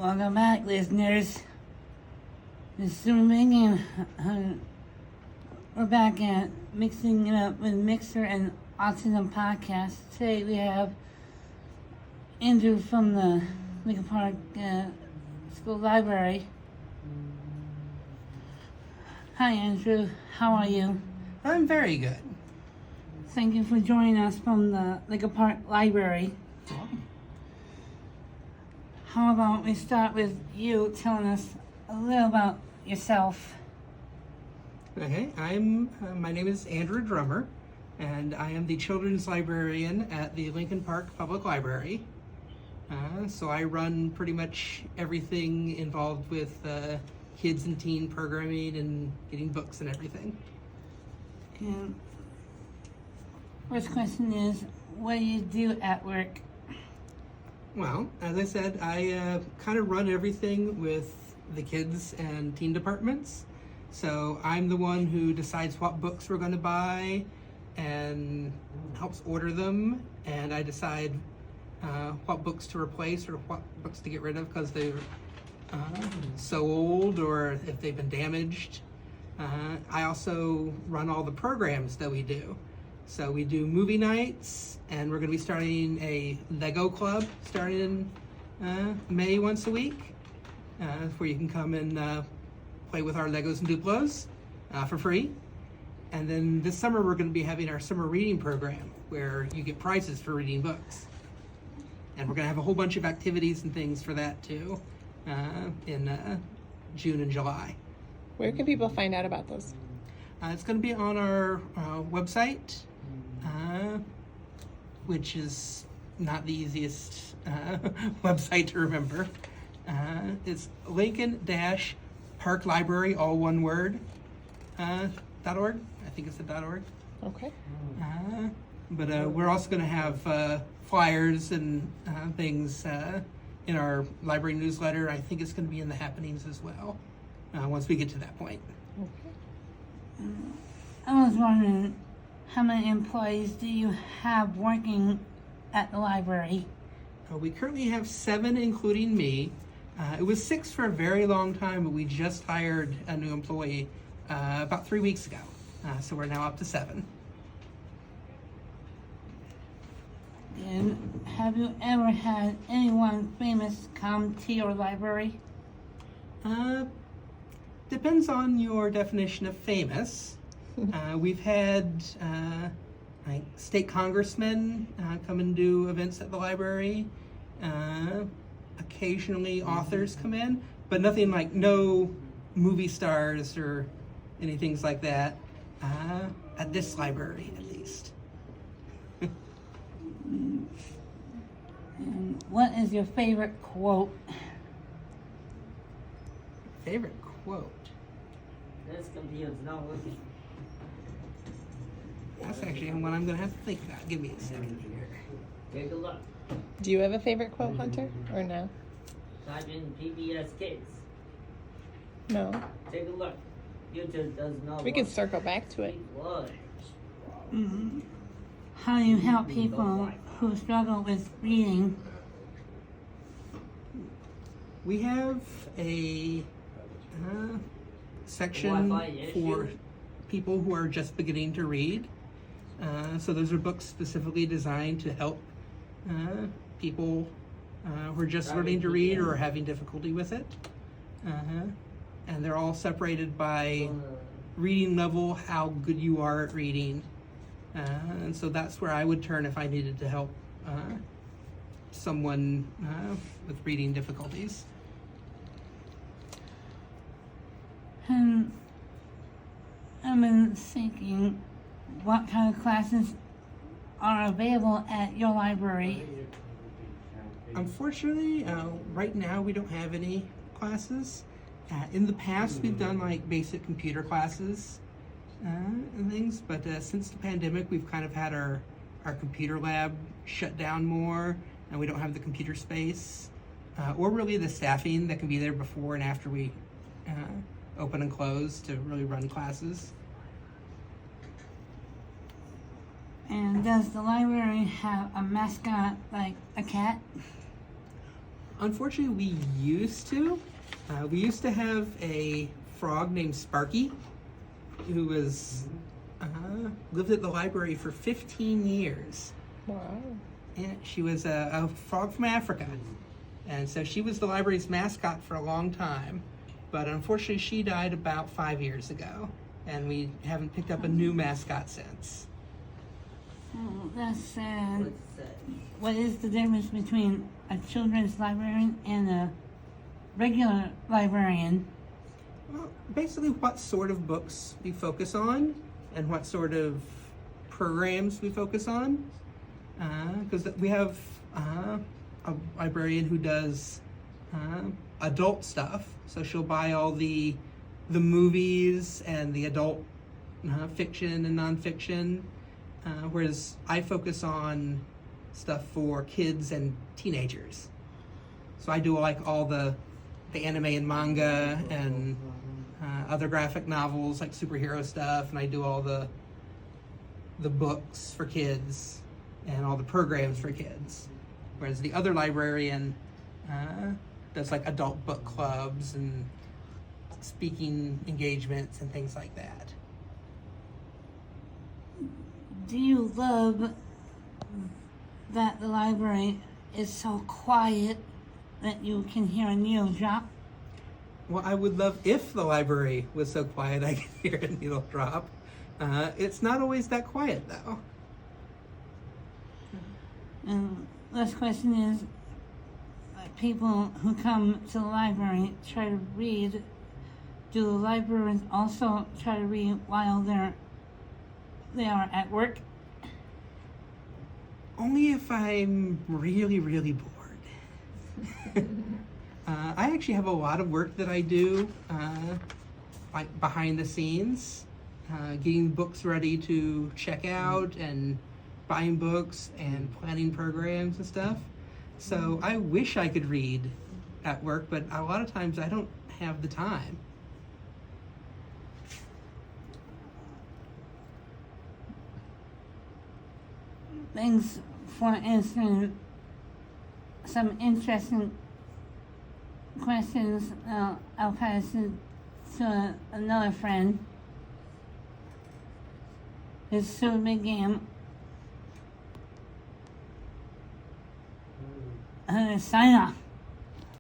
Welcome back, listeners. This is Zooming, and we're back at Mixing It Up with Mixer and Autism Podcast. Today we have Andrew from the Lincoln Park School Library. Hi, Andrew. How are you? I'm very good. Thank you for joining us from the Lincoln Park Library. How about we start with you telling us a little about yourself? Okay, my name is Andrew Drummer, and I am the children's librarian at the Lincoln Park Public Library. So I run pretty much everything involved with kids and teen programming and getting books and everything. And first question is, what do you do at work? Well, as I said, I kind of run everything with the kids and teen departments. So I'm the one who decides what books we're going to buy and helps order them, and I decide what books to replace or what books to get rid of because they're so old or if they've been damaged. I also run all the programs that we do. So we do movie nights, and we're going to be starting a Lego club starting in May once a week, where you can come and play with our Legos and Duplos for free. And then this summer we're going to be having our summer reading program where you get prizes for reading books. And we're going to have a whole bunch of activities and things for that too in June and July. Where can people find out about those? It's going to be on our website, which is not the easiest website to remember. It's Lincoln-Park Library, all one word, .org. I think it's a .org. Okay. But we're also going to have flyers and things in our library newsletter. I think it's going to be in the happenings as well once we get to that point. Okay. I was wondering, how many employees do you have working at the library? We currently have 7, including me. It was 6 for a very long time, but we just hired a new employee about 3 weeks ago. So we're now up to 7. And have you ever had anyone famous come to your library? Depends on your definition of famous. We've had like state congressmen come and do events at the library. Occasionally authors come in, but nothing like no movie stars or anything like that at this library at least. And what is your favorite quote? Favorite quote? This computer's not working. That's actually one I'm going to have to think about. Give me a second here. Take a look. Do you have a favorite quote, Hunter, or no? Type in PBS Kids. No. Take a look. YouTube does not We work. can circle back to it. What? How do you help people who struggle with reading? We have a section Wi-Fi for issue? people who are just beginning to read. So those are books specifically designed to help people who are just learning to read or are having difficulty with it. And they're all separated by reading level, how good you are at reading. And so that's where I would turn if I needed to help someone with reading difficulties. And I've been thinking, what kind of classes are available at your library? Unfortunately, right now we don't have any classes. In the past, we've done like basic computer classes and things, but since the pandemic, we've kind of had our computer lab shut down more, and we don't have the computer space or really the staffing that can be there before and after we open and close to really run classes. And does the library have a mascot like a cat? Unfortunately, we used to. We used to have a frog named Sparky, who was lived at the library for 15 years. Wow. And she was a frog from Africa, and so she was the library's mascot for a long time. But unfortunately, she died about 5 years ago, and we haven't picked up a new mascot since. Oh, that's sad. What's that? What is the difference between a children's librarian and a regular librarian? Well, basically, what sort of books we focus on, and what sort of programs we focus on. Because we have a librarian who does adult stuff, so she'll buy all the movies and the adult fiction and nonfiction, whereas I focus on stuff for kids and teenagers. So I do like all the anime and manga and other graphic novels like superhero stuff, and I do all the books for kids and all the programs for kids. Whereas the other librarian does like adult book clubs and speaking engagements and things like that. Do you love that the library is so quiet that you can hear a needle drop? Well, I would love if the library was so quiet I could hear a needle drop. It's not always that quiet though. And last question is, people who come to the library try to read, do the librarians also try to read while they are at work? Only if I'm really, really bored. I actually have a lot of work that I do, like behind the scenes, getting books ready to check out and buying books and planning programs and stuff. So I wish I could read at work, but a lot of times I don't have the time. Thanks for answering some interesting questions. I'll pass it to another friend. It's Sue McGam. Sign off.